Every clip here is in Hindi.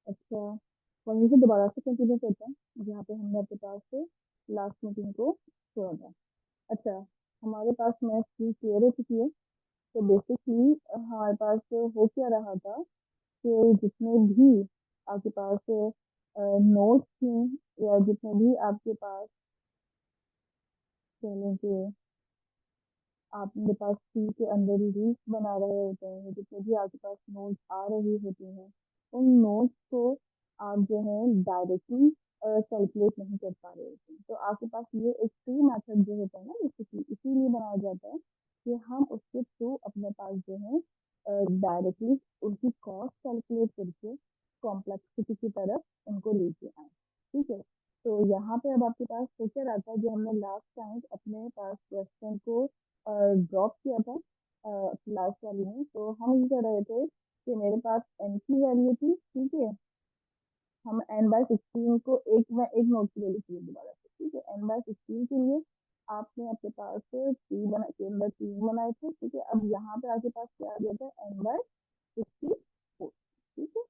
अच्छा, वहीं से दोबारा से कंटिन्यू करते हैं जहाँ पे हमने अपने पास से लास्ट मीटिंग को छोड़ा था। अच्छा, हमारे पास मैथ की क्लियर हो चुकी है। तो बेसिकली हमारे पास हो क्या रहा था कि जितने भी आपके पास नोट्स थे या जितने भी आपके पास कह लें कि आपके पास सी के अंदर ही रील्स बना रहे होते हैं, जितने भी आपके पास नोट्स आ रही होती हैं, उन नोट्स को आप जो है डायरेक्टली कैलकुलेट नहीं कर पा रहे होते हैं। तो आपके पास ये एक फ्री मेथड जो होता है ना, जैसे कि इसीलिए बनाया जाता है कि हम उसके थ्रू अपने पास जो है डायरेक्टली उनकी कॉस्ट कैलकुलेट करके कॉम्प्लेक्सिटी की तरफ उनको लेके आए। ठीक है। तो यहाँ पे अब आपके पास हो क्या रहा था, जो हमने लास्ट टाइम अपने पास क्वेश्चन को ड्रॉप किया था क्लास वाली में, तो हम ये कर रहे थे कि मेरे पास एन की वैल्यू थी। ठीक है। हम n/16 को एक नोट के लिए लिखिए दोबारा से। ठीक है। n/16 के लिए आपने अपने पास टी बना के अंदर तीन बनाए थे। ठीक है। अब यहाँ पे आपके पास क्या आ गया था, n/64। ठीक है।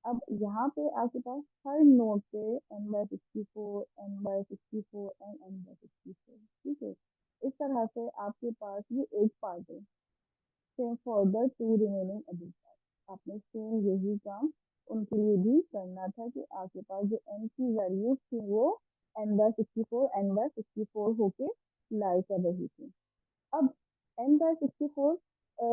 अब यहाँ पे आपके पास हर नोट पे n/64, n/64 एंड n/64। ठीक है। इस तरह से आपके पास ये एक पार्ट है। Same for the two remaining other part, आपने सेम यही काम उनके लिए भी करना था कि आपके पास जो n की वैल्यूज थी वो n/64 होके लाई कर रही थी। अब n/64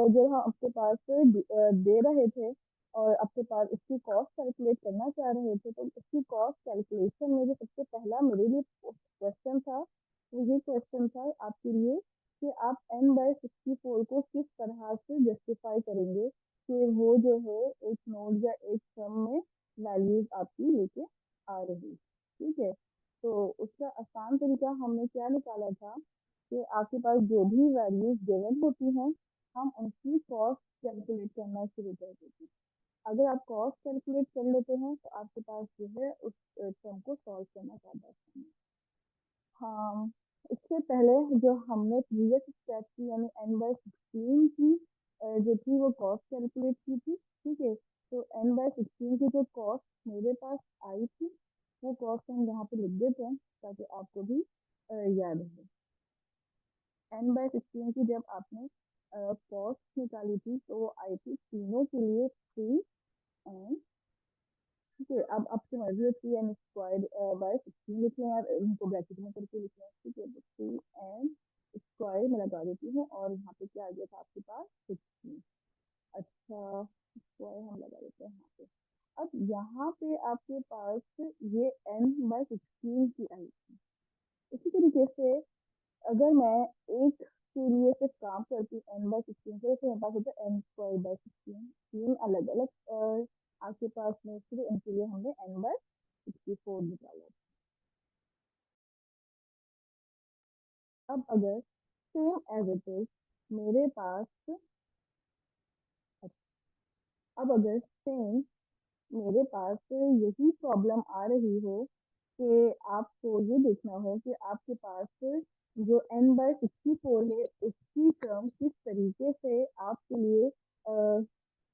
जब हम आपके पास दे रहे थे और आपके पास इसकी कॉस्ट कैलकुलेट करना चाह रहे थे, तो इसकी कॉस्ट कैलकुलेशन में जो सबसे पहला मेरे लिए क्वेश्चन था, वो ये क्वेश्चन था आपके लिए कि आप n/64 को किस तरह से जस्टिफाई करेंगे कि वो जो है एक नोट या एक सम में वैल्यूज आपकी लेके आ रही। ठीक है। तो उसका आसान तरीका हमने क्या निकाला था कि आपके पास जो भी वैल्यूज गिवन होती हैं, हम उनकी कॉस्ट कैलकुलेट करना शुरू कर देते हैं। अगर आप कॉस्ट कैलकुलेट कर लेते हैं तो आपके पास जो है उस टर्म को सॉल्व करना ज़्यादा आसान है। हाँ, इससे पहले जो हमने प्रीवियस स्टेप की यानी n/16 की जो थी वो कॉस्ट कैलकुलेट की थी। ठीक है। तो n/16 की जो कॉस्ट मेरे पास आई थी, वो कॉस्ट हम यहाँ पे लिख देते हैं ताकि आपको भी याद रहे। n/16 की जब आपने कॉस्ट निकाली थी तो वो आई थी तीनों के लिए 3n। ठीक है। अब आपकी मर्जी है 3n² बाय 16 लिख लें, यार इनको ब्रैकेट में करके लिख लें। ठीक है। तो 3n² मैं लगा देती हूँ और यहाँ पे क्या आ गया था आपके पास 16। अच्छा, स्क्वायर हम लगा देते हैं यहाँ पे। अब यहाँ पे आपके पास ये n/16 की आई थी। इसी तरीके से अगर मैं एक के लिए सिर्फ काम करती हूँ n/16 से, तो मेरे पास होता है n² बाय 16। तीन अलग अलग आपके पास में फिर इनके लिए हमने n/64 निकाला। अब अगर सेम एज इट इज मेरे पास, अब अगर सेम मेरे पास यही प्रॉब्लम आ रही हो कि आपको ये देखना हो कि आपके पास जो n/64 है उसकी टर्म किस तरीके से आपके लिए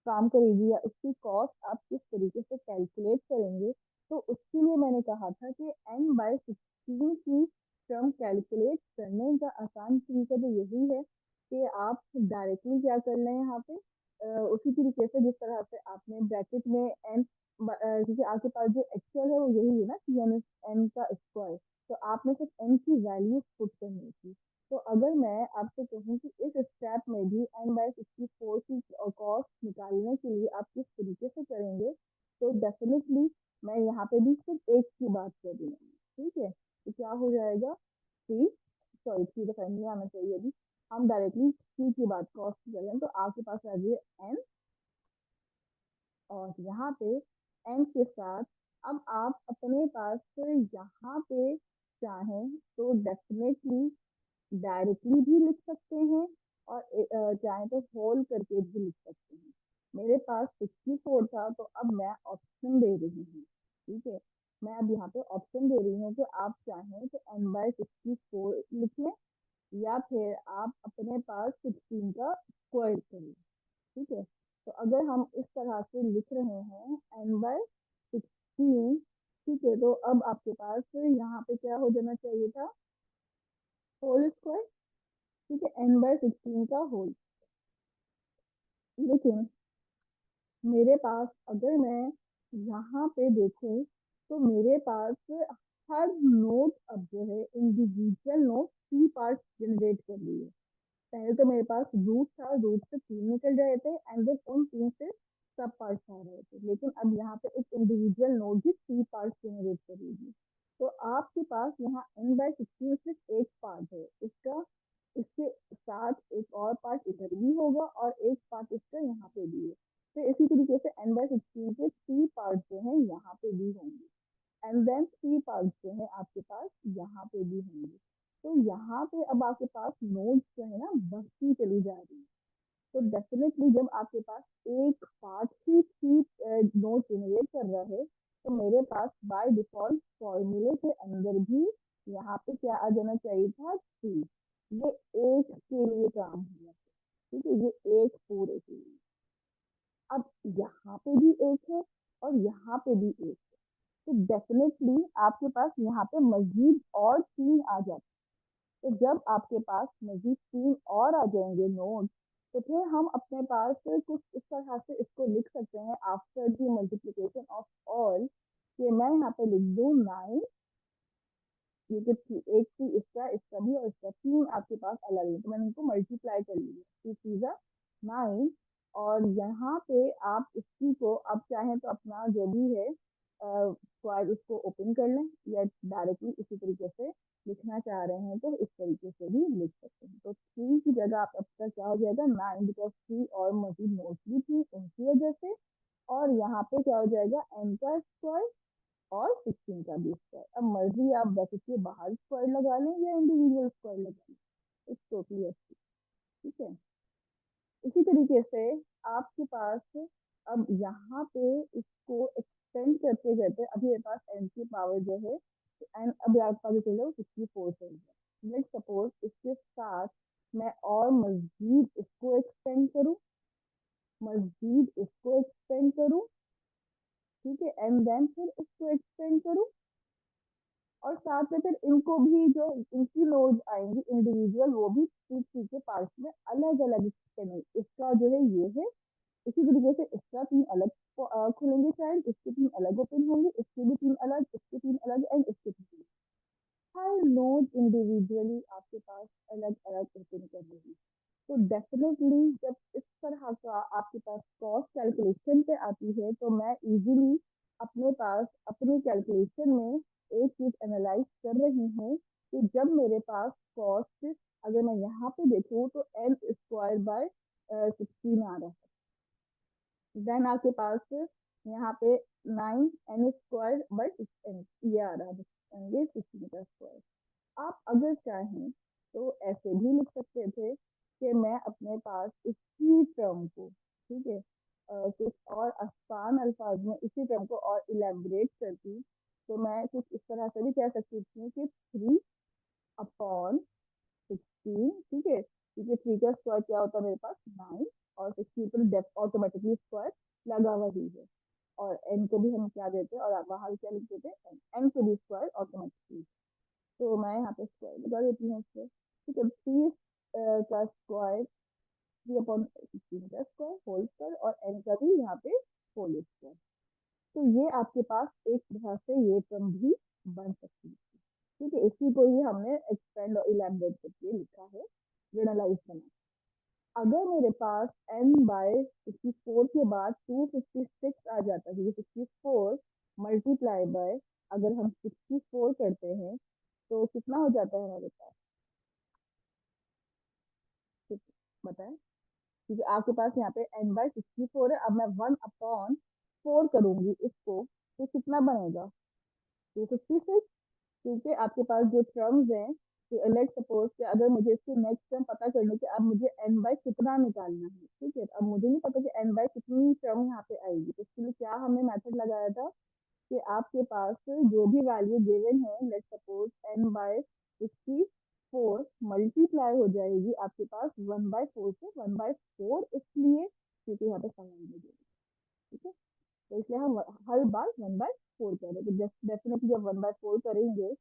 काम करेगी या उसकी कॉस्ट आप किस तरीके से कैलकुलेट करेंगे। तो उसके लिए मैंने कहा था कि n/16 की टर्म कैलकुलेट करने का आसान तरीका तो यही है कि आप डायरेक्टली क्या कर लें यहाँ पे उसी तरीके से जिस तरह से आपने ब्रैकेट में n, क्योंकि आपके पास जो एक्चुअल है वो यही है ना कि n का स्क्वायर, तो आपने सिर्फ n की वैल्यू पुट करनी थी। तो अगर मैं आपसे कहूँ कि इस स्टेप में भी n/64 की कॉस्ट निकालने के लिए आप किस तरीके से करेंगे, तो डेफिनेटली मैं यहाँ पे भी सिर्फ एक की बात कर रही हूँ। ठीक है। तो क्या हो जाएगा, थ्री, सॉरी थ्री तो नहीं आना चाहिए अभी, हम डायरेक्टली सी की बात कॉस्ट की करें तो आपके पास आ जाइए एन, और यहाँ पे एन के साथ अब आप अपने पास से यहाँ पे चाहें तो डेफिनेटली डायरेक्टली भी लिख सकते हैं और चाहे तो होल करके भी लिख सकते हैं। मेरे पास 64 था तो अब मैं ऑप्शन दे रही हूँ। ठीक है। मैं अब यहाँ पे ऑप्शन दे रही हूँ कि आप चाहें तो n/64 लिख लें या फिर आप अपने पास 16 का स्क्वायर करें। ठीक है। तो अगर हम इस तरह से लिख रहे हैं n/64 3। ठीक है, तो अब आपके पास यहाँ पे क्या हो जाना चाहिए था, होल स्क्वायर। ठीक है, n/16 का होल। लेकिन मेरे पास अगर मैं यहाँ पे देखूं तो मेरे पास हर नोट अब जो है इंडिविजुअल नोट 3 पार्ट जनरेट कर रही है। पहले तो मेरे पास रूट था, रूट से 3 निकल रहे थे एंड देन उन 3 से सब पार्ट्स आ रहे थे, लेकिन अब यहाँ पे एक इंडिविजुअल नोट भी 3 पार्ट्स जनरेट करेगी। तो आपके पास यहाँ n/16 सिर्फ एक पार्ट है इसका, इसके साथ एक और पार्ट इधर भी होगा और एक पार्ट इसका यहाँ पे भी है। तो इसी तरीके से n/16 के 3 पार्ट जो है यहाँ पे भी होंगे एंड देन 3 पार्ट जो है आपके पास यहाँ पे भी होंगे। तो यहाँ पे अब आपके पास नोड्स जो है ना बढ़ती चली जा रही है। तो डेफिनेटली जब आपके पास एक पार्ट ही थ्री नोड जनरेट कर रहा है, तो मेरे पास बाय डिफॉल्ट फॉर्मूले के अंदर भी यहाँ पे क्या आ जाना चाहिए था, थ्री। ये एक के लिए काम हुआ, ठीक है, ये एक पूरे के लिए। अब यहाँ पे भी एक है और यहाँ पे भी एक है, तो डेफिनेटली आपके पास यहाँ पे मजीद और 3 आ जाते हैं। तो जब आपके पास मजीद 3 और आ जाएंगे नोड, तो फिर हम अपने पास कुछ इस तरह से इसको लिख सकते हैं, after the multiplication of all, कि मैं यहाँ पे लिख दूँ 9। ये जो एक थी इसका, इसका भी और इसका, 3 आपके पास अलग है, तो मैंने इनको मल्टीप्लाई कर लिया, 3 3 9। और यहाँ पे आप इसकी को अब चाहें तो अपना जो भी है स्क्वायर उसको ओपन कर लें, या डायरेक्टली इसी तरीके से लिखना चाह रहे हैं तो इस तरीके से भी लिख सकते हैं। तो 3 की जगह आप आपका क्या हो जाएगा, 9, बिकॉज 3 और मजीद नोट्स भी थी उनकी वजह से। और यहाँ पे क्या हो जाएगा, n का स्क्वायर और 16 का भी स्क्वायर। अब मर्जी आप ब्रैकेट के बाहर स्क्वायर लगा लें या इंडिविजुअल स्क्वायर लगा लें, इट्स टोटली अच्छी। ठीक है, इसी तरीके से आपके पास अब यहाँ पे इसको एक्सटेंड करते करते अभी मेरे पास n की पावर जो है, एन अभी आपके पास चलो 64 चल रहा है। लेट सपोज इसके साथ मैं और मजीद इसको एक्सटेंड करूँ, मजीद इसको एक्सटेंड करूँ, ठीक है, एंड देन फिर इसको एक्सटेंड करूँ, और साथ में फिर इनको भी जो इनकी नोड्स आएंगी इंडिविजुअल, वो भी थ्री थ्री के पार्ट्स में अलग अलग एक्सटेंड, इसका जो है ये है। इसी तरीके से इसका 3 अलग खुलेंगे चाइल्ड, इसके 3 अलग ओपन होंगे, इसके भी 3 अलग, इसके 3 अलग एंड इसके 3 अलग। हर नोड इंडिविजुअली आपके पास अलग अलग ओपन कर रही है। तो डेफिनेटली जब इस तरह का आपके पास कॉस्ट कैलकुलेशन पे आती है, तो मैं इजीली अपने पास अपनी कैलकुलेशन में एक चीज एनालाइज कर रही हूँ कि जब मेरे पास कॉस्ट, अगर मैं यहाँ पे देखूँ तो n² बाय 16 आ रहा है, देन आपके पास यहाँ पे 9n² बाय 6n ये आ रहा है, ये 16 का स्क्वायर। आप अगर चाहें तो ऐसे भी लिख सकते थे कि मैं अपने पास इसी टर्म को, ठीक है, कुछ और आसान अल्फाज में इसी टर्म को और इलेबरेट करती, तो मैं कुछ इस तरह से भी कह सकती थी कि 3/16, ठीक है, क्योंकि 3 का स्क्वायर क्या होता है मेरे पास 9, और 16 पर डेफ ऑटोमेटिकली स्क्वायर लगा हुआ ही है, और n को भी हम क्या देते हैं और बाहर क्या लिख देते हैं, n को भी स्क्वायर ऑटोमेटिकली। तो मैं यहाँ पे स्क्वायर लगा देती हूँ इससे, ठीक है, 30 का स्क्वायर, 3/16 का स्क्वायर होल स्क्वायर, और n का भी यहाँ पे होल स्क्वायर। तो ये आपके पास एक तरह से ये टर्म भी बन सकती है। ठीक है, इसी को ही हमने एक्सपेंड और इलेबरेट करके लिखा है, जनरलाइज बना। अगर मेरे पास n/64 के बाद 256 आ जाता है, 64 मल्टीप्लाई बाय, अगर हम 64 करते हैं तो कितना हो जाता है हमारे पास, बताएं, क्योंकि आपके पास यहाँ पे n/64 है। अब मैं 1/4 करूंगी इसको, तो कितना बनेगा, 256। क्योंकि आपके पास जो टर्म्स हैं, लेट सपोज कि अगर मुझे इसकी नेक्स्ट टर्म पता करने की, अब मुझे n बाय कितना निकालना है, ठीक है, अब मुझे नहीं पता कि n बाय कितनी टर्म यहाँ पे आएगी, तो इसके लिए क्या हमने मेथड लगाया था कि आपके पास जो भी वैल्यू गिवन है, लेट सपोज n/64 मल्टीप्लाई हो जाएगी आपके पास 1/4 से, 1/4 इसलिए क्योंकि यहाँ पे समय नहीं, ठीक है, तो इसलिए हम हर बार 1/4 4 कर रहे हैं, तो डेफिनेटली जब 1/4 करेंगे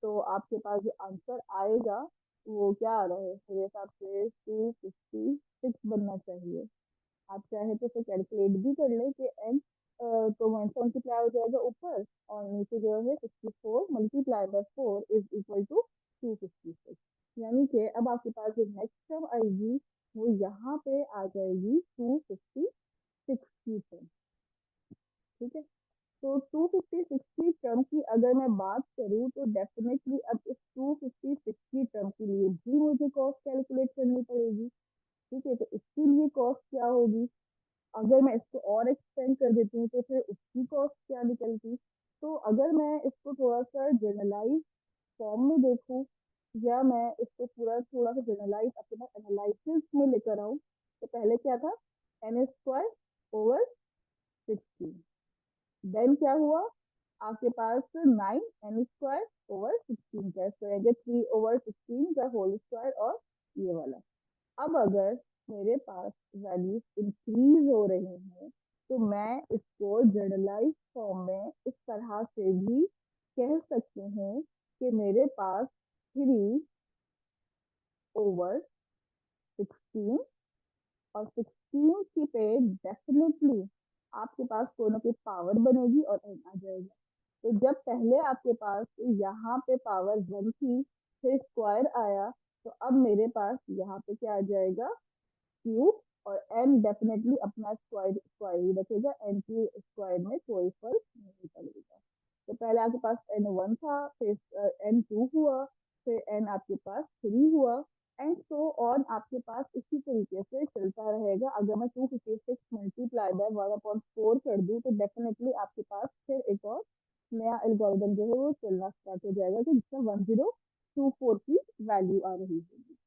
तो आपके पास जो आंसर आएगा वो क्या आ रहा है, मेरे हिसाब से 256 बनना चाहिए। आप चाहे तो इसे कैलकुलेट भी कर ले कि एन तो 1 से मल्टीप्लाई हो जाएगा ऊपर, और नीचे जो है 64 × 4 इज इक्वल टू 256। यानी कि अब आपके पास जो नेक्स्ट टर्म आएगी वो यहाँ पे आ जाएगी 256 की टर्म। ठीक है, तो 256 की टर्म की अगर मैं बात करूँ तो डेफिनेटली अब इस 256 की टर्म के लिए भी मुझे कॉस्ट कैलकुलेट करनी पड़ेगी। ठीक है, तो इसके लिए कॉस्ट क्या होगी, अगर मैं इसको और एक्सटेंड कर देती हूँ तो फिर उसकी कॉस्ट क्या निकलती। तो अगर मैं इसको थोड़ा सा जनरलाइज फॉर्म में देखूँ, या मैं इसको पूरा थोड़ा सा जनरलाइज अपने पास एनालिसिस में लेकर आऊँ, तो पहले क्या था, n² / 16। देन क्या हुआ, आपके पास 9n² / 16 का स्क्वायर, 3/16 का होल स्क्वायर, और ये वाला। अब अगर मेरे पास वैल्यूज इंक्रीज हो रही हैं तो मैं इसको जनरलाइज फॉर्म में इस तरह से भी कह सकते हैं कि मेरे पास 3/16, और 16 की पे डेफिनेटली आपके पास कोई ना कोई पावर बनेगी और एन आ जाएगा। तो जब पहले आपके पास यहाँ पे पावर 1 थी, फिर स्क्वायर आया, तो अब मेरे पास यहाँ पे क्या आ जाएगा, क्यूब, और एन डेफिनेटली अपना स्क्वायर स्क्वायर ही रखेगा, एन की स्क्वायर में कोई फर्क नहीं पड़ेगा। तो पहले आपके पास n1 था, फिर n2 हुआ, फिर n आपके पास 3 हुआ, एंड सो ऑन आपके पास इसी तरीके से चलता रहेगा। अगर मैं 256 मल्टीप्लाई बाय 1/4 कर दूं तो डेफिनेटली आपके पास फिर एक और नया एल्गोरिदम जो है वो चलना स्टार्ट हो जाएगा, तो जिसमें 1024 की वैल्यू आ रही होगी।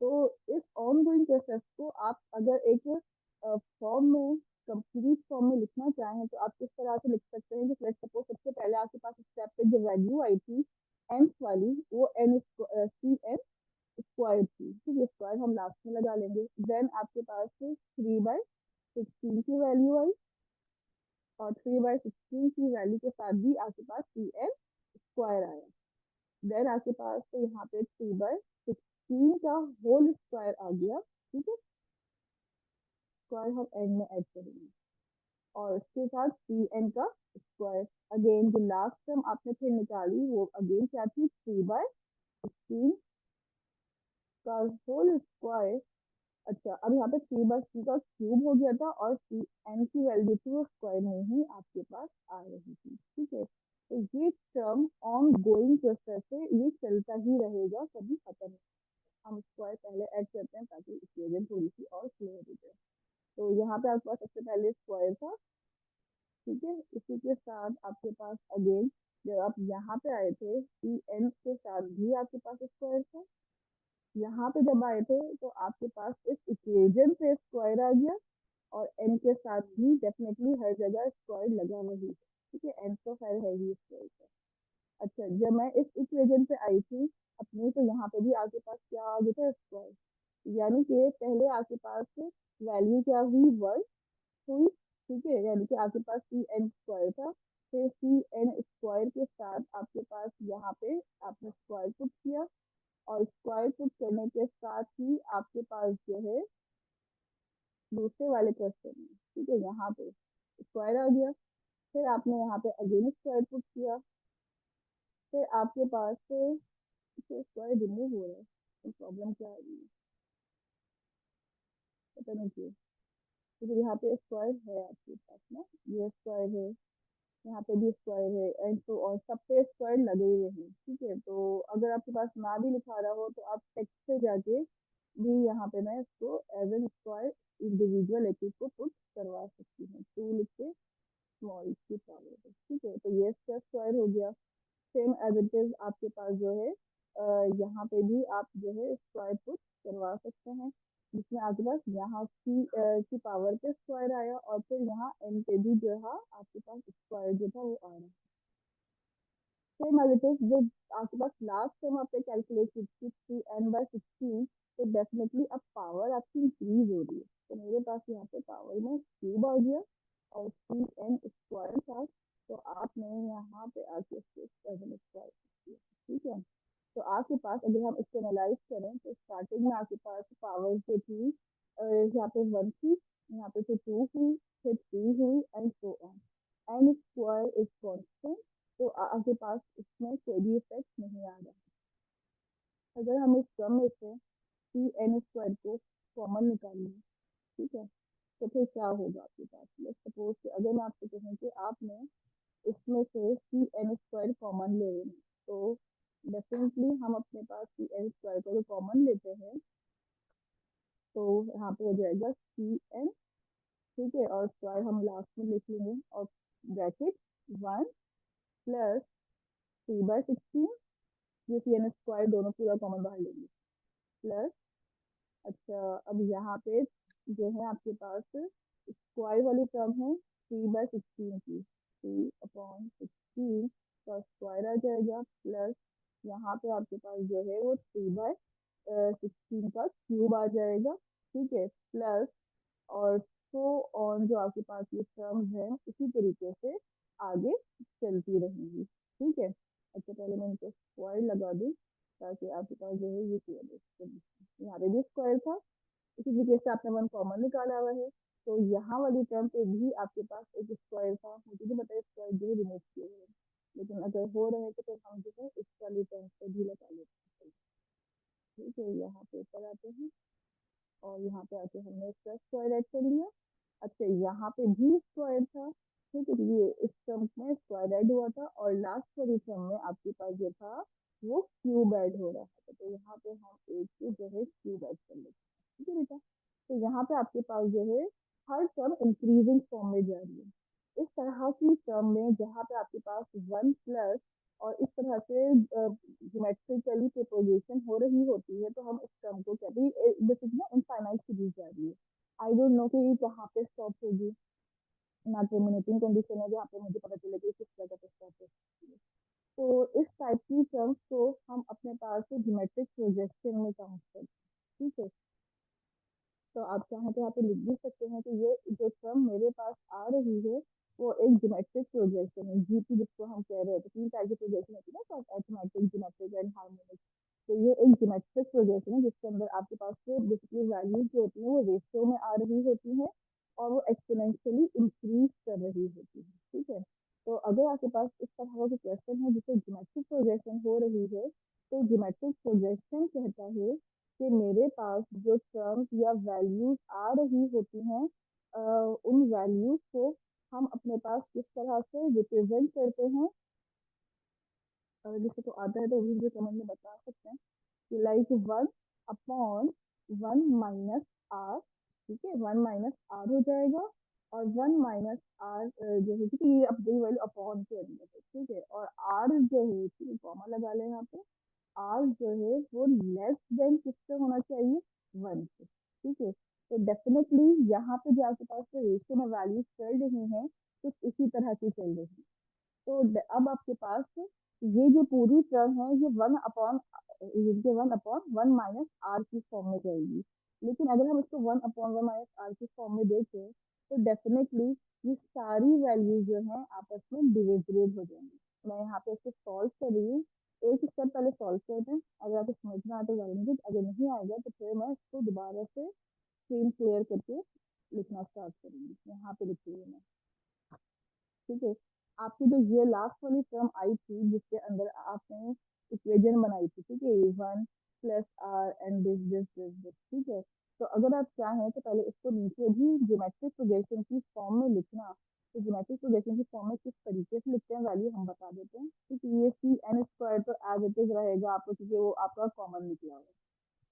तो इस ऑन गोइंग प्रोसेस को आप अगर एक फॉर्म में, कंप्लीट फॉर्म में लिखना चाहें तो आप किस तरह से लिख सकते हैं कि लेट्स सपोज सबसे पहले आपके पास स्टेप पे जो वैल्यू आई थी एन वाली, वो n² थी। ठीक है, स्क्वायर हम लास्ट में लगा लेंगे। देन आपके पास 3/16 की वैल्यू आई, और 3/16 की वैल्यू के साथ भी आपके पास n² आया। देन आपके पास तो यहाँ पे 3/16 का होल स्क्वायर आ गया। ठीक है, स्क्वायर हम एंड में ऐड करेंगे, और उसके साथ Cn का स्क्वायर। अगेन जो लास्ट टर्म आपने फिर निकाली वो अगेन क्या थी, 3/16 का होल स्क्वायर। अच्छा, अब यहाँ पे 3/16 का क्यूब हो गया था, और Cn की वैल्यू थी वो स्क्वायर में ही आपके पास आ रही थी। ठीक है, तो ये टर्म ऑन गोइंग प्रोसेस है, ये चलता ही रहेगा, कभी खत्म नहीं। हम स्क्वायर पहले ऐड करते हैं ताकि इक्वेशन थोड़ी सी और क्लियर हो जाए। तो यहाँ पे आपके पास सबसे पहले स्क्वायर था। ठीक है, इसी के साथ आपके पास अगेन जब आप यहाँ पे आए थे एन के साथ भी आपके पास स्क्वायर था। यहाँ पे जब आए थे तो आपके पास इस इक्वेशन पे स्क्वायर आ गया, और एन के साथ भी डेफिनेटली हर जगह स्क्वायर लगा वही। ठीक है, एन तो खैर है ही स्क्वायर का। अच्छा, जब मैं इस इक्वेशन पे आई थी अपनी, तो यहाँ पे भी आपके पास क्या आ गया था, स्क्वायर। यानी कि पहले आपके पास वैल्यू क्या हुई, 1 हुई। ठीक है, यानी कि आपके पास Cn² था, फिर Cn² के साथ आपके पास यहाँ पे आपने स्क्वायर पुट किया, और स्क्वायर पुट करने के साथ ही आपके पास जो है दूसरे वाले क्वेश्चन में, ठीक है, यहाँ पे स्क्वायर आ गया, फिर आपने यहाँ पे अगेन स्क्वायर पुट किया, फिर आपके पास से स्क्वायर रिमूव हो रहा है, तो प्रॉब्लम क्या आ रही है, पता नहीं क्यों। तो यहाँ पे स्क्वायर है आपके पास ना, ये स्क्वायर है, यहाँ पे भी स्क्वायर है, एंड तो और सब पे स्क्वायर लगे हुए हैं। ठीक है, तो अगर आपके पास ना भी लिखा रहा हो तो आप टेक्स्ट से जाके भी यहाँ पे मैं इसको एज एन स्क्वायर इंडिविजुअल एक को पुट करवा सकती हूँ, 2 लिख के स्मॉल की पावर पे। ठीक है, तो ये इसका स्क्वायर हो गया। सेम एज इट इज आपके पास जो है यहाँ पे भी आप जो है स्क्वायर पुट करवा सकते हैं, जिसमें आपके पास यहाँ की पावर पे स्क्वायर आया, और फिर यहाँ एन पे भी जो है आपके पास स्क्वायर जो था वो आ रहा है। सेम एज इट इज जो आपके पास लास्ट टाइम आपने कैलकुलेट की थी 3n/16, तो डेफिनेटली अब पावर आपकी इंक्रीज हो रही है, तो मेरे पास यहाँ पे पावर में क्यूब आ गया, और Cn² था, तो आपने ताकि उसको स्क्वायर, ठीक है। तो आपके पास अगर हम इसको एनालाइज करें तो स्टार्टिंग में आपके पास पावर जो थी यहाँ पे 1 थी, यहाँ पे फिर 2 हुई, फिर 3 हुई and so on. N square is constant, तो आपके पास इसमें कोई भी इफेक्ट नहीं आ रहा। अगर हम इस क्रम में से सी एन स्क्वायर को कॉमन निकालें, ठीक है, तो फिर क्या होगा आपके पास। लेट्स सपोज कि अगर मैं आपसे कहूँ कि आपने इसमें से सी एन स्क्वायर कॉमन ले लेना, तो डेफिनेटली हम अपने पास सी एन स्क्वायर को कॉमन लेते हैं, तो यहाँ पे हो जाएगा सी एन, ठीक है, और स्क्वायर हम लास्ट में लिख लेंगे और ब्रैकेट 1 प्लस 3/16, ये सी एन स्क्वायर दोनों पूरा कॉमन बाहर लेंगे, प्लस, अच्छा अब यहाँ पे जो है आपके पास स्क्वायर वाली टर्म है 3/16 की, 3/16 का स्क्वायर आ जाएगा, प्लस यहाँ पे आपके पास जो है वो 3/16 का क्यूब आ जाएगा, ठीक है, प्लस और सो ऑन जो आपके पास ये टर्म्स है इसी तरीके से आगे चलती रहेंगी, ठीक है। अच्छा पहले मैं इनको स्क्वायर लगा दूं ताकि आपके पास जो है ये क्लियर, यहाँ पे भी स्क्वायर था, इसी तरीके से आपने 1 कॉमन निकाला हुआ है, तो यहाँ वाली टर्म पे भी आपके पास एक स्क्वायर था, मुझे नहीं पता स्क्वायर जो रिमूव किए हुए हैं, लेकिन अगर हो रहे हैं तो फिर हम जो है इस वाली टर्म पे भी लगा लेते हैं, ठीक है। यहाँ पे ऊपर आते हैं और यहाँ पे आके हमने इसका स्क्वायर ऐड कर लिया। अच्छा यहाँ पे भी स्क्वायर था, ठीक है, ये इस टर्म में स्क्वायर ऐड हुआ था और लास्ट वाली टर्म में आपके पास जो था वो क्यूब ऐड हो रहा था, तो यहाँ पे हम एक जो है क्यूब ऐड कर लेते हैं, ठीक है बेटा। तो यहाँ पे आपके पास जो है हर टर्म इंक्रीजिंग फॉर्म में जा रही है। इस तरह की टर्म में जहाँ पे आपके पास 1 प्लस और इस तरह से ज्योमेट्रिकली प्रोपोगेशन हो रही होती है, तो हम इस टर्म को कहते हैं दिस इज ना इनफाइनाइट सीरीज जा रही है। आई डोंट नो कि कहाँ पे स्टॉप होगी, ना टर्मिनेटिंग कंडीशन है जहाँ पे मुझे पता चले कि किस जगह पे स्टॉप होगी। तो इस टाइप की टर्म्स को हम अपने पास ज्योमेट्रिक प्रोजेक्शन में काउंट करते हैं, ठीक है। तो आप चाहें तो यहाँ पे लिख भी सकते हैं कि ये जो टर्म मेरे पास आ रही है वो एक ज्योमेट्रिक प्रोजेक्शन है, जीपी जिसको हम कह रहे हैं, तो 3 टाइप की प्रोजेक्शन होती है ना, अरिथमेटिक, ज्योमेट्रिक एंड हार्मोनिक। तो ये एक ज्योमेट्रिक प्रोजेक्शन है जिसके अंदर आपके पास बेसिकली वैल्यूज जो होती है वो रेशियो में आ रही होती है और वो एक्सपोनेंशियली इंक्रीज कर रही होती है, ठीक है। तो अगर आपके पास इस तरह का क्वेश्चन है जिससे ज्योमेट्रिक प्रोजेक्शन हो रही है, तो ज्योमेट्रिक प्रोजेक्शन कहता है कि मेरे पास जो टर्म्स या वैल्यूज आ रही होती हैं उन वैल्यूज को हम अपने पास किस तरह से रिप्रेजेंट करते हैं। अगर किसी को आता है तो भी मुझे कमेंट में बता सकते हैं कि लाइक 1/1 - r, ठीक है, 1 - r हो जाएगा और 1 - r जो है कि ये अब वही वैल्यू अपॉन के अंदर है, ठीक है, और r जो है कॉमा लगा लें यहाँ पे, r जो है वो लेस देन किससे होना चाहिए, 1 से, ठीक है। तो डेफिनेटली यहाँ पे जो आपके पास रेशियो में वैल्यूज चल रही हैं कुछ इसी तरह की चल रही है। तो अब आपके पास ये जो पूरी टर्म है ये 1/1 - r की फॉर्म में जाएगी, लेकिन अगर हम इसको 1/1 - r की फॉर्म में देखें तो डेफिनेटली ये सारी वैल्यू जो है आपस में डिविजिबल हो जाएंगी। मैं यहाँ पे इसको सॉल्व कर रही हूँ, एक स्टेप पहले सॉल्व करते हैं, अगर आपको समझ में आए तो वेरी, अगर नहीं आएगा तो फिर मैं इसको दोबारा से स्क्रीन क्लियर करके लिखना स्टार्ट करूंगी। यहाँ पे लिख रही हूँ मैं, ठीक है। आपकी जो ये लास्ट वाली टर्म आई थी जिसके अंदर आपने इक्वेशन बनाई थी, ठीक है, 1 + r एंड दिस, ठीक है। तो अगर आप चाहें तो पहले इसको नीचे भी ज्योमेट्रिक प्रोजेक्शन की फॉर्म में लिखना, तो ज्योमेट्रिक प्रोजेक्शन की फॉर्म में किस तरीके से लिखते हैं वैल्यू हम बता देते हैं, क्योंकि ये सी एन स्क्वायर तो एज इट इज रहेगा आपको, क्योंकि वो आपका कॉमन निकला हुआ है।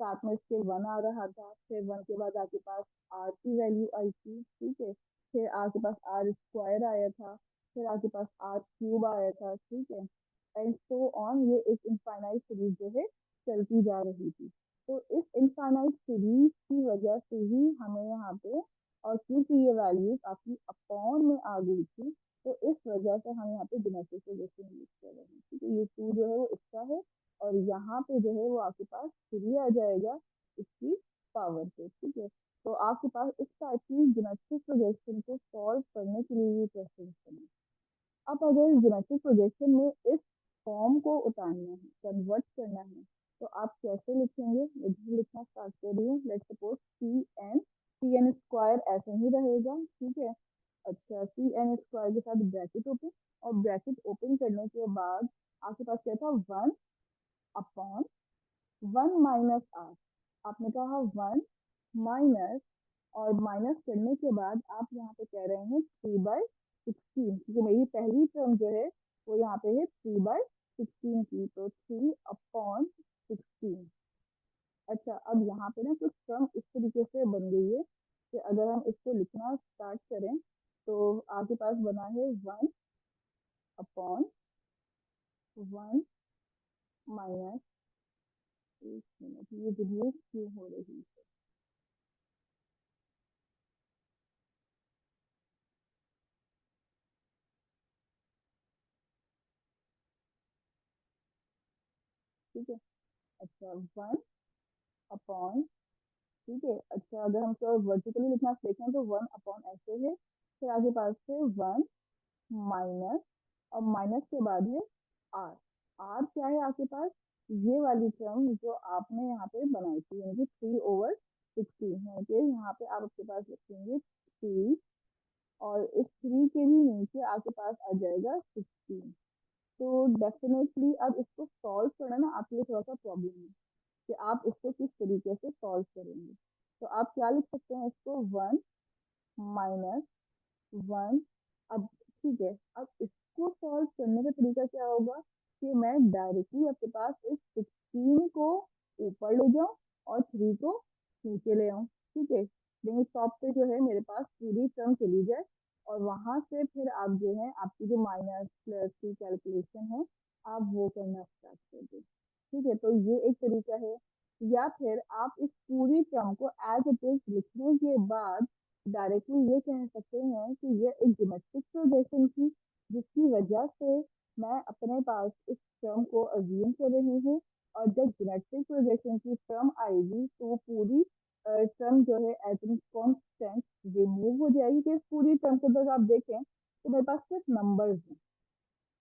साथ में इसके 1 आ रहा था, फिर 1 के बाद आपके पास r की वैल्यू आई थी, ठीक है, फिर आपके पास r स्क्वायर आया था, फिर आपके पास r क्यूब आया था, ठीक है, एंड सो ऑन। ये एक इनफाइनाइट सीरीज जो है चलती जा रही थी। तो इस इनफाइनाइट सीरीज की वजह से ही हमें यहाँ पे, और क्योंकि ये वैल्यूज आपकी अपॉन में आ गई थी, तो इस वजह से हम यहाँ पे ज्योमेट्रिक प्रोजेक्शन यूज कर रहे हैं, ठीक है। ये 2 जो है वो इसका है और यहाँ पे जो है वो आपके पास 3 आ जाएगा इसकी पावर पे, ठीक है। तो आपके पास इस टाइप की ज्योमेट्रिक प्रोजेक्शन को सॉल्व करने के लिए ये क्वेश्चन बने। अब अगर ज्योमेट्रिक प्रोजेक्शन में इस फॉर्म को उतारना है, कन्वर्ट करना है, तो आप कैसे लिखेंगे? इधर लिखना स्टार्ट कर रही हूँ। Let's suppose C N square ऐसे ही रहेगा, ठीक है। अच्छा, सी एन स्क्वायर के साथ ब्रैकेट ओपन, और ब्रैकेट ओपन करने के बाद आपके पास क्या था? 1/, 1 - r। आपने कहा 1 - और माइनस करने के बाद आप यहाँ पे कह रहे हैं 3/16, क्योंकि मेरी पहली टर्म जो है वो यहाँ पे है 3/16 की, तो 3/16। अच्छा, अब यहाँ पे ना कुछ टर्म इस तरीके से बन गई है कि अगर हम इसको लिखना स्टार्ट करें तो आपके पास बना है 1/1 माइनस, एक मिनट, ये रिड्यूस क्यों हो रही है? ठीक है। अच्छा, 1/, ठीक है। अच्छा, अगर हम तो वर्टिकली लिखना सीखें तो 1/, ऐसे है। फिर आगे पास से 1 - और माइनस के बाद है आर। आर क्या है आपके पास? ये वाली टर्म जो आपने यहाँ पे बनाई थी, यानी कि 3/16 है, कि यहाँ पे आप आपके पास लिखेंगे 3, और इस 3 के भी नीचे आपके पास आ जाएगा 16। तो डेफिनेटली अब इसको सॉल्व करना ना आपके लिए थोड़ा सा प्रॉब्लम है कि आप इसको किस तरीके से सॉल्व करेंगे। तो आप क्या लिख सकते हैं इसको? 1 - 1। अब ठीक है, अब इसको सॉल्व करने का तरीका क्या होगा कि मैं डायरेक्टली आपके पास इस 16 को ऊपर ले जाऊं और 3 को नीचे ले आऊं, ठीक है। लेकिन टॉप पे जो है मेरे पास पूरी टर्म चली जाए, और वहां से फिर आप जो है आपकी जो माइनस प्लस की कैलकुलेशन है, आप वो करना स्टार्ट कर दें, ठीक है। तो ये एक तरीका है। या फिर आप इस पूरी टर्म को एज इट इज लिखने के बाद डायरेक्टली ये कह सकते हैं कि ये एक ज्योमेट्रिक प्रोजेक्शन थी, जिसकी वजह से मैं अपने पास इस टर्म को अज्यूम कर रही हूँ, और जब ज्योमेट्रिक प्रोजेक्शन की टर्म आएगी तो वो पूरी टर्म जो है एज एन कॉन्स्टेंट रिमूव हो जाएगी। कि इस पूरी टर्म को अगर आप देखें तो मेरे पास सिर्फ नंबर्स हैं।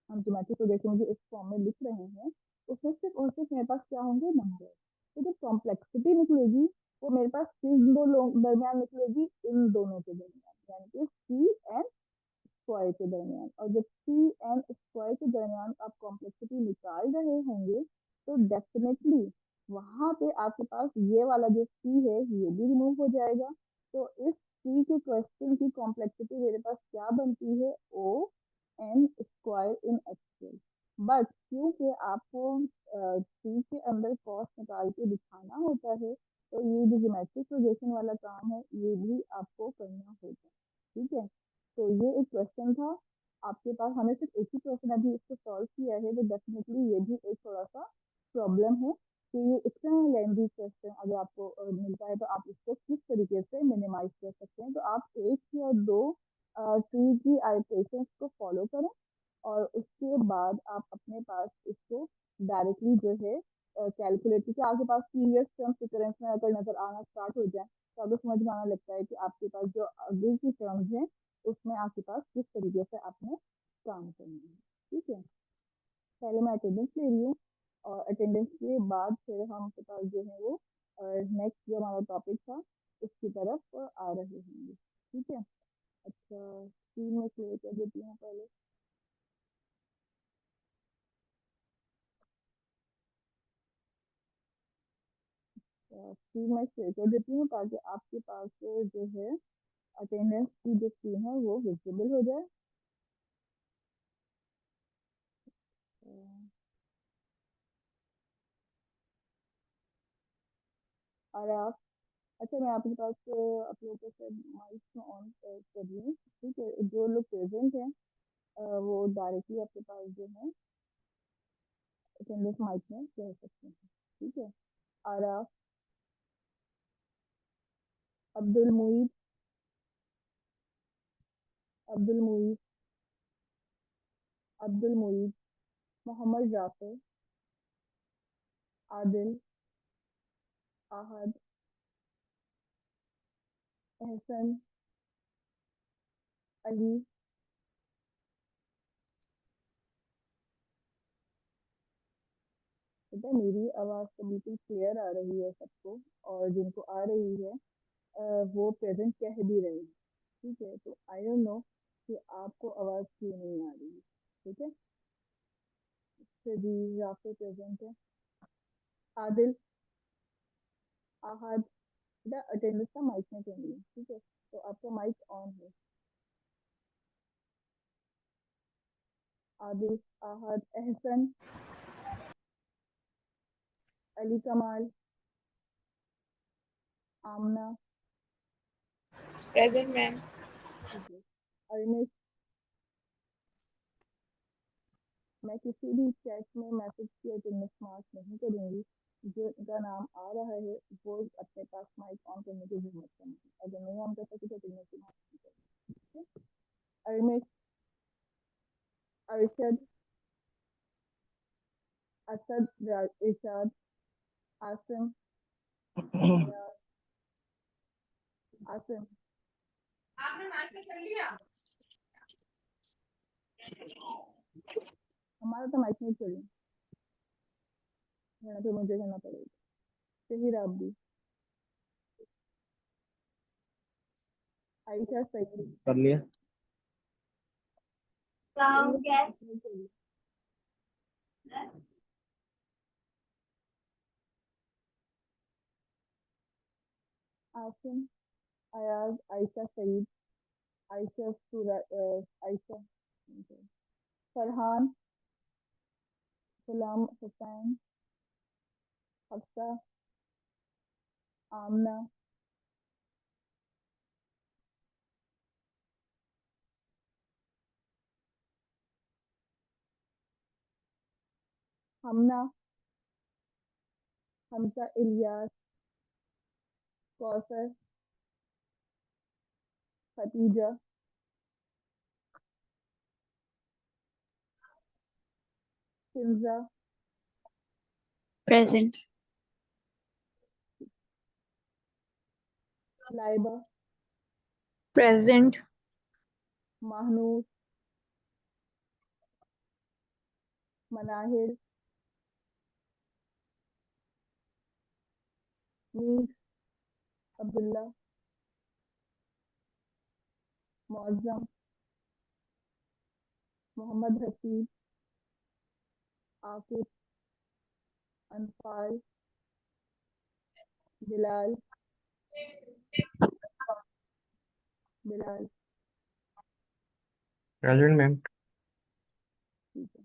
हम ज्योमेट्रिक प्रोजेक्शन जो इस फॉर्म में लिख रहे हैं, उसमें सिर्फ और सिर्फ मेरे पास क्या होंगे? नंबर। तो जो कॉम्प्लेक्सिटी निकलेगी वो मेरे पास किस दो लोग दरमियान निकलेगी? इन दोनों के दरमियान, यानी कि सी एन स्क्वायर के दरमियान। और जब सी एन स्क्वायर के दरमियान आप कॉम्प्लेक्सिटी निकाल रहे होंगे तो डेफिनेटली वहां पे आपके पास ये वाला जो सी है ये भी रिमूव हो जाएगा। तो इस सी के क्वेश्चन की कॉम्प्लेक्सिटी मेरे पास क्या बनती है? O n² in actual. But क्योंकि आपको सी के अंदर कॉस निकाल के दिखाना होता है, तो ये जो ज्योमेट्रिक प्रोजेक्शन वाला काम है ये भी आपको करना होगा, ठीक है। तो ये एक क्वेश्चन था आपके पास। हमने सिर्फ एक ही क्वेश्चन अभी इसको सॉल्व किया है, तो डेफिनेटली ये भी एक थोड़ा सा प्रॉब्लम है कि ये इतना लेंदी क्वेश्चन अगर आपको मिलता है तो आप इसको किस तरीके से मिनिमाइज कर सकते हैं। तो आप एक या दो ट्री की आइटरेशंस को फॉलो करें, और उसके बाद आप अपने पास इसको डायरेक्टली जो है कैलकुलेट, क्योंकि आपके पास प्रीवियस टर्म सीक्वेंस में अगर नजर आना स्टार्ट हो जाए तो आपको समझ में आने लगता है कि आपके पास जो आगे की टर्म्स हैं उसमें आपके पास किस तरीके से आपने काम करना है, ठीक है। पहले मैं अटेंडेंस ले रही हूँ, और अटेंडेंस के बाद फिर हम के पास जो है वो नेक्स्ट जो हमारा टॉपिक था उसकी तरफ आ रहे होंगे, ठीक है। अच्छा, स्क्रीन में क्लियर कर देती हूँ पहले। स्क्रीन में शेयर कर देती हूँ ताकि आपके पास जो है अटेंडेंस की जो स्क्रीन है वो विजिबल हो जाए। अ, और आप, अच्छा, मैं आपके पास आप लोगों को शायद माइक में ऑन कर रही हूँ, ठीक है। जो लोग प्रेजेंट हैं वो डायरेक्टली आपके पास जो है अटेंडेंस माइक में कह सकते हैं, ठीक है। आरा, अब्दुल मुईद, अब्दुल मुईद, अब्दुल मुईद, मोहम्मद जाफर, आदिल, आहद, एहसन, अली, पता है मेरी आवाज़ तो बिल्कुल क्लियर आ रही है सबको, और जिनको आ रही है वो प्रेजेंट कह भी रहे हैं। ठीक है, तो आई डोंट नो कि आपको आवाज़ क्यों नहीं आ रही है। ठीक है, तो जी जाफर प्रेजेंट है। आदिल, आहद, बेटा अटेंडेंस का माइक में चाहिए। ठीक है, तो आपका माइक ऑन है। आदिल, आहद, एहसन, अली कमाल, आमना। Present ma'am. ठीक है, अरमिश। मैं किसी भी चैट में मैसेज की अटेंडेंस मार्क नहीं करूंगी। जो इनका नाम आ रहा है वो अपने पास माइक ऑन करने की जरूरत नहीं, अगर नहीं ऑन कर सके तो अटेंडेंस की मार्क नहीं करेंगे। अरमिश, अरशद, असद, इरशाद, आसिम, आसिम। आपने माइक पे कर लिया? हमारा तो माइक नहीं चली, यहाँ पे मुझे करना पड़ेगा। शहीर आबदी, आयशा सईद, कर लिया। Asim, Ayaz, Ayesha Saeed, Ayesha Ayesha, Farhan, Ghulam Hussain, Hafsa, Amna, Hamna, Hamza, Ilyas, Kausar, Khadija, Fiza, present. Laiba, present. Mahnoor, Manahir, Meer, Abdullah, Muazzam, Mohammad Haseeb, Aqib, Anfal, Bilal, Bilal. Present ma'am. ठीक है,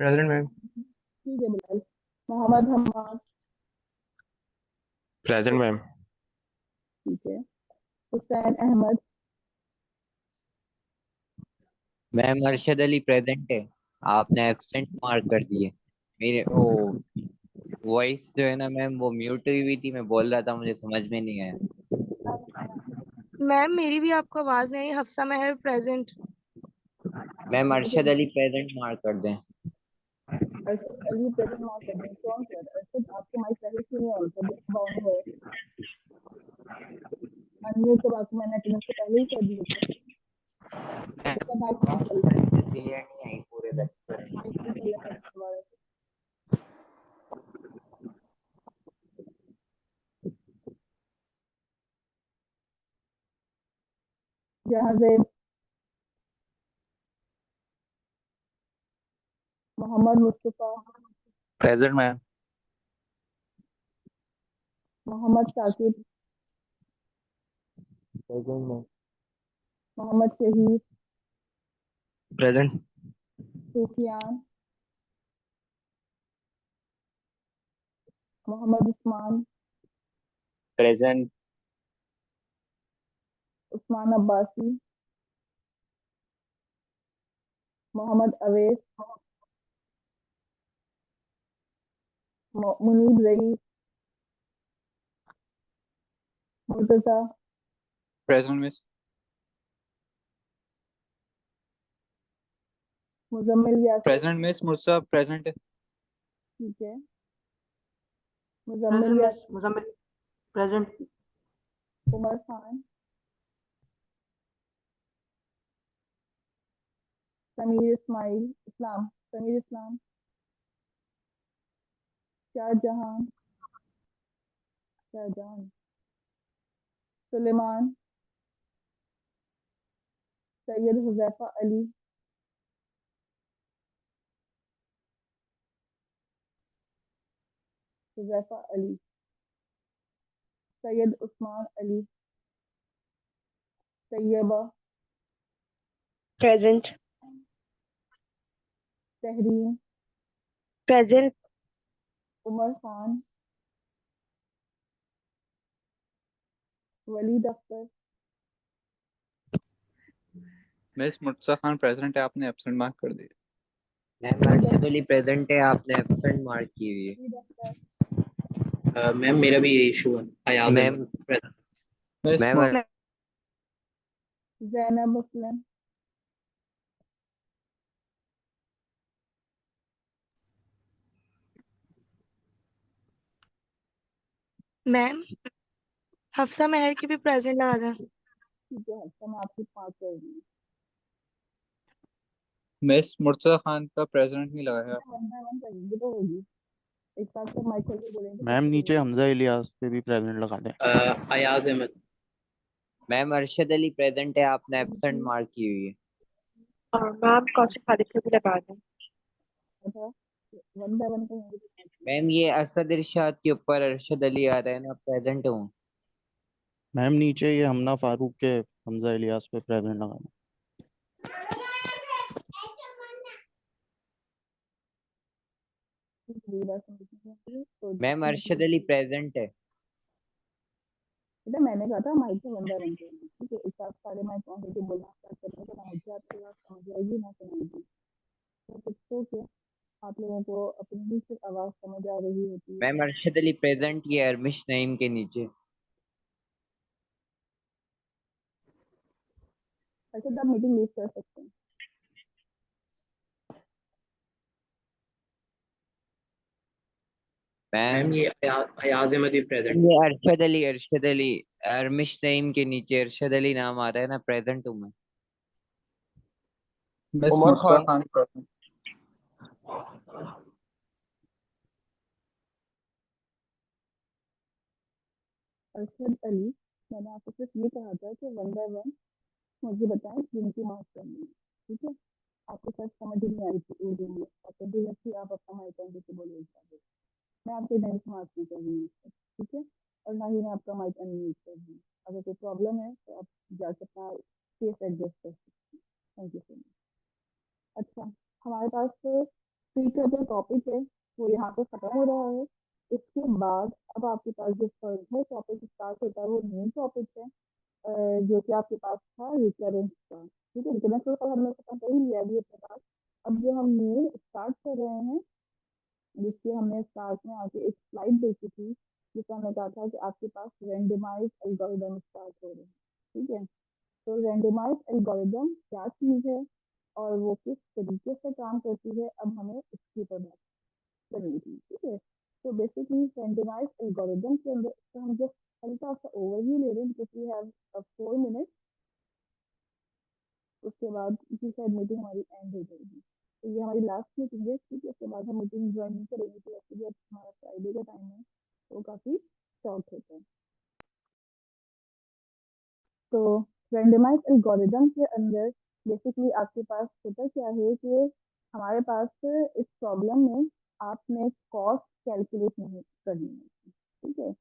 प्रेजेंट मैम। ठीक है बिलाल। मोहम्मद हम्माद। Present ma'am. ठीक है, हुसैन अहमद। मैम अरशद अली प्रेजेंट है। आपने एब्सेंट मार्क कर दिए। मेरे ओ वॉइस जो है ना मैम वो म्यूट हुई थी, मैं बोल रहा था, मुझे समझ में नहीं आया। मैम मेरी भी आपको आवाज नहीं आई। हफ्सा महर प्रेजेंट। मैम मुझे अरशद अली प्रेजेंट मार्क कर दें। अरशद अली प्रेजेंट मार्क कर दें। कौन सर? अरशद आपके माइक पहले क्यों नहीं ऑन था जब ऑन है? अनम्यूट तो बाकी मैंने अटेंडेंस से पहले ही कर दिए थे। जब माइक नहीं चल रहा है, क्लियर नहीं आई पूरे लेक्चर में। माइक नहीं चल रहा है दोबारा से। Jahanzeb, Mohammad Mustafa, present ma'am. Mohammad Saqib, present ma'am. Mohammad Shahid, present. Sufiyan, Mohammad Usman, present. Usman Abbasi, Mohammad Awais, Muneeb Raees, Murtaza, present miss. Muzammil Yasir. Present miss Mursa present है। ठीक है, present Muzammil miss Yasir, Muzammil present. Umar Khan, Sameer Ismail Islam, Sameer Islam, Shahjahan, Shahjahan, Sulaiman, Syed Huzaifa Ali, Huzaifa Ali, Syed Usman Ali, Tayyaba, present. Tehreen, present. Umar Khan, Waleed Akhtar, miss Murtaza Khan present है, आपने एब्सेंट मार्क कर दिया। मैम अरशद अली प्रेजेंट है, आपने एब्सेंट मार्क की हुई है। वलीद अख्तर, मैम मेरा भी यही इशू है। Ayaz ma'am Ahmed present। Miss ma'am Zainab Muslim, ma'am Hafsa Mehar की भी प्रेजेंट लगा दें। ठीक है, अच्छा मैं आपकी 5 कर दी। मिस मुर्तजा खान का प्रेजेंट नहीं लगाया। वन बाय वन करेंगे तो होगी, एक साथ सब माइक खोल के बोलेंगे तो मैम फिर नीचे होगी। हमजा इलियास पे भी प्रेजेंट लगा दें। अयाज अहमद। मैम अरशद अली प्रेजेंट है, आपने एब्सेंट मार्क की हुई है। मैम कौशिक खालिद की भी लगा दें। अच्छा, वन बाय वन करेंगे तो 5 मैम ये असद इरशाद के ऊपर अरशद अली आ रहा है ना, प्रेजेंट हूँ। मैम नीचे ये हमना फारूक के हमजा इलियास पे प्रेजेंट लगा दें। तो मैम अरशद अली प्रेजेंट है। बेटा मैंने कहा था माइक पे वन बाय वन करेंगे, ठीक है, एक साथ सारे माइक ऑन करके बोलना स्टार्ट करेंगे तो माइक से आपकी आवाज समझ आएगी ना सुनाएगी। तो कुछ तो क्या आप लोगों को अपनी ही सिर्फ आवाज समझ आ रही होती है। मैम अरशद अली प्रेजेंट, ये अरमिश नईम के नीचे। अच्छा तो आप मीटिंग लीव कर सकते हैं। मैम मैम ये अयाज अहमद भी प्रेजेंट। ये अरशद अली अरमिश नईम के नीचे अरशद अली नाम आ रहा है ना, प्रेजेंट हूँ मैं। मिस उमर मुर्तजा खान। खान प्रेजेंट। अरशद अली, मैंने आपको सिर्फ ये कहा था कि वन बाय वन मुझे बताएं जिनकी मार्क करनी है, ठीक है। आपको सर समझ नहीं आई थी उर्दू में और कंटिन्यूसली आप अपना माइक ऑन करके बोले जाते। मैं आपके नहीं मार्क नहीं कर रही हूँ, ठीक है, और ना ही मैं आपका माइक अनम्यूट कर रही हूँ। अगर कोई प्रॉब्लम है तो आप जाके अपना केस एडजस्ट कर सकते हैं। Thank you so much. अच्छा, हमारे पास स्पीकर जो टॉपिक है वो यहाँ पे खत्म हो रहा है। इसके बाद अब आपके पास जो फर्स्ट है टॉपिक स्टार्ट होता है वो मेन टॉपिक है, जो कि आपके पास था रिकरेंस का, ठीक है। रिकरेंस तो हमने खत्म कर ही लिया अभी अपने पास। अब जो हम मेन स्टार्ट कर रहे हैं, जिसके हमने स्टार्ट में आके एक स्लाइड देखी थी जिसमें हमने कहा था कि आपके पास रेंडमाइज एल्गोरिदम स्टार्ट हो रहे हैं, ठीक है। तो रेंडमाइज एल्गोरिदम क्या चीज़ है और वो किस तरीके से काम करती है, अब हमें इसके ऊपर बात करनी थी, ठीक है। तो बेसिकली रेंडमाइज एल्गोरिदम के अंदर तो हम जस्ट हल्का सा ओवरव्यू ले रहे हैं बिकॉज वी हैव 4 मिनट, उसके बाद इसी साइड मीटिंग हमारी एंड हो जाएगी। तो ये हमारी लास्ट मीटिंग है, ठीक है। इसके बाद हम मीटिंग ज्वाइन नहीं करेंगे तो वैसे भी अब हमारा फ्राइडे का टाइम है तो काफ़ी शॉर्ट होता है। तो रेंडमाइज एल्गोरिदम के अंदर बेसिकली आपके पास होता क्या है कि हमारे पास इस प्रॉब्लम में आपने कॉस्ट कैलकुलेट नहीं करनी है, ठीक है।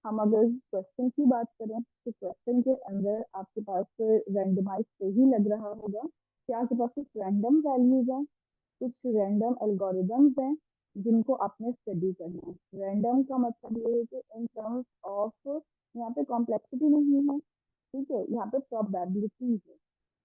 हम अगर क्वेश्चन की बात करें तो क्वेश्चन के अंदर आपके पास रैंडमाइज से ही लग रहा होगा कि आपके पास कुछ रैंडम वैल्यूज हैं, कुछ रैंडम एल्गोरिदम्स हैं जिनको आपने स्टडी करना है। रैंडम का मतलब ये है कि इन टर्म्स ऑफ यहाँ पे कॉम्प्लेक्सिटी नहीं है, ठीक है, यहाँ पे प्रोबेबिलिटी है,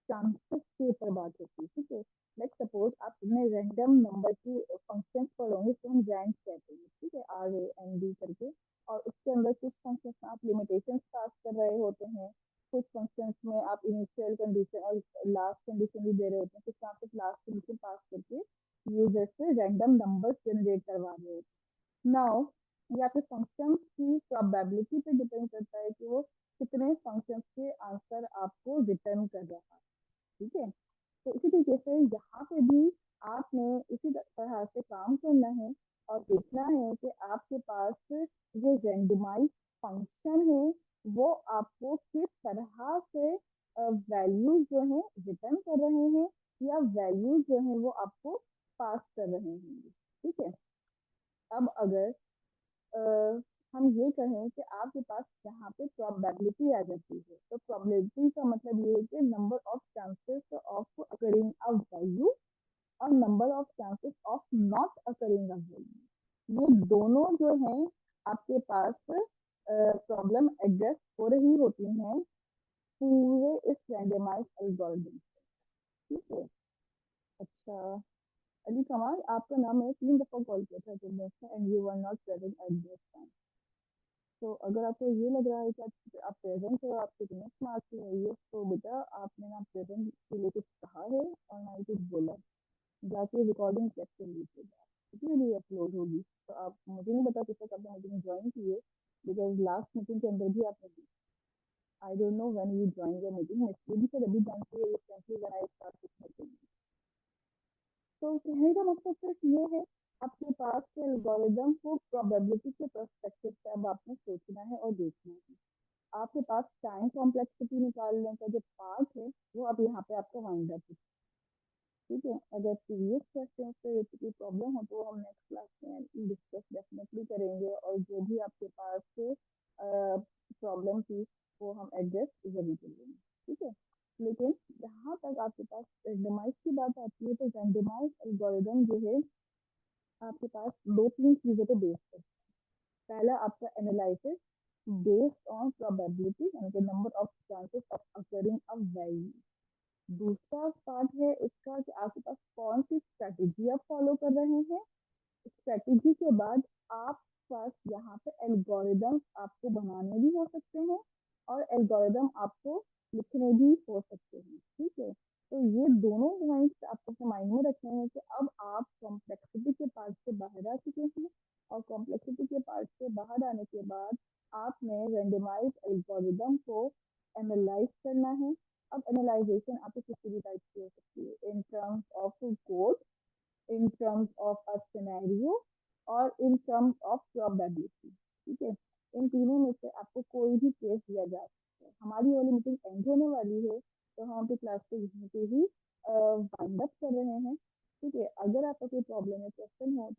चांसेस के ऊपर बात होती है, ठीक है। लाइक सपोज आप अपने रैंडम नंबर की फंक्शंस पढ़ोगे तो हम रैंक कहते हैं, ठीक है, RAND करके। और उसके अंदर कुछ फंक्शंस में आप लिमिटेशंस पास कर रहे होते हैं, कुछ फंक्शंस में आप इनिशियल कंडीशन और लास्ट कंडीशन भी दे रहे होते हैं, कुछ आप सिर्फ लास्ट कंडीशन पास करके यूजर से रैंडम नंबर जनरेट करवा रहे होते हैं। नाउ ये आपके फंक्शंस की प्रोबेबिलिटी पे डिपेंड करता है कि वो कितने फंक्शंस के आंसर आपको रिटर्न कर रहा है, ठीक है। तो इसी तरीके से यहाँ पे भी आपने इसी तरह से काम करना है और देखना है कि आपके पास जो रेंडमाइज फंक्शन है वो आपको किस तरह से वैल्यूज जो है रिटर्न कर रहे हैं या वैल्यूज जो है वो आपको पास कर रहे हैं। ठीक है, अब अगर हम ये कहें कि आपके पास यहाँ पे प्रोबेबिलिटी आ जाती है, तो प्रोबेबिलिटी का मतलब ये है कि number of chances of occurring a value और number of chances of not occurring a value, ये दोनों जो हैं आपके पास प्रॉब्लम एड्रेस हो रही होती हैं पूरे इस रैंडमाइज एल्गोरिथम। ठीक है, अच्छा अली कमाल, आपका नाम मैंने 3 दफा कॉल किया था and you were not present at this time. तो अगर आपको ये लग रहा है कि आप प्रेजेंट हो, आपके कितने मार्क्स चाहिए, तो बेटा आपने ना प्रेजेंट के लिए कुछ कहा है और ना ही कुछ बोला। जाके रिकॉर्डिंग चेक कर लीजिएगा, कितनी भी अपलोड होगी। तो आप मुझे नहीं पता किस तक आपने मीटिंग ज्वाइन की है, बिकॉज लास्ट मीटिंग के अंदर भी आपने दी। I don't know when you join your meeting, मैं भी सर अभी ज्वाइन की है recently when I start this meeting. तो कहने का मतलब सिर्फ ये है, आपके पास के एल्गोरिदम को प्रोबेबिलिटी के पर्सपेक्टिव से अब आपने सोचना है और देखना है। आपके पास टाइम कॉम्प्लेक्सिटी निकालने का जो पार्ट है वो अब यहाँ पे आपका वाइंड अप है। ठीक है, अगर प्रीवियस क्वेश्चन से कोई प्रॉब्लम हो तो हम नेक्स्ट क्लास में डिस्कस डेफिनेटली करेंगे, और जो भी आपके पास प्रॉब्लम थी वो हम एड्रेस जरूर करेंगे। ठीक है, लेकिन जहाँ तक आपके पास रेंडमाइज की बात आती है, तो रेंडमाइज एल्गोरिदम जो है आपके पास 2-3 चीजों पे बेस्ड है। पहला आपका एनालिसिस बेस्ड ऑन प्रोबेबिलिटी, यानी कि number of chances of occurring a value. दूसरा पार्ट है इसका कि आपके पास कौन सी स्ट्रेटेजी आप फॉलो कर रहे हैं। स्ट्रेटेजी के बाद आप पास यहाँ पे एल्गोरिदम आपको बनाने भी हो सकते हैं और एल्गोरिदम आपको लिखने भी हो सकते हैं। ठीक है, तो ये दोनों पॉइंट्स आपको अपने माइंड में रखने हैं कि अब आप कॉम्प्लेक्सिटी के पार्ट से बाहर आ चुके हैं, और कॉम्प्लेक्सिटी के पार्ट से बाहर आने के बाद आपने रेंडमाइज एल्गोरिदम को एनालाइज करना है। अब एनालाइजेशन आपको किसी भी टाइप की हो सकती है, in terms of code, in terms of a scenario और in terms of probability। ठीक है, इन तीनों में से आपको कोई भी केस दिया जा सकता है। हमारी वाली मीटिंग एंड होने वाली है, तो हम अपनी क्लास को यहीं पे ही वाइंड अप कर रहे हैं। ठीक है, अगर आपका कोई प्रॉब्लम है, क्वेश्चन हो, तो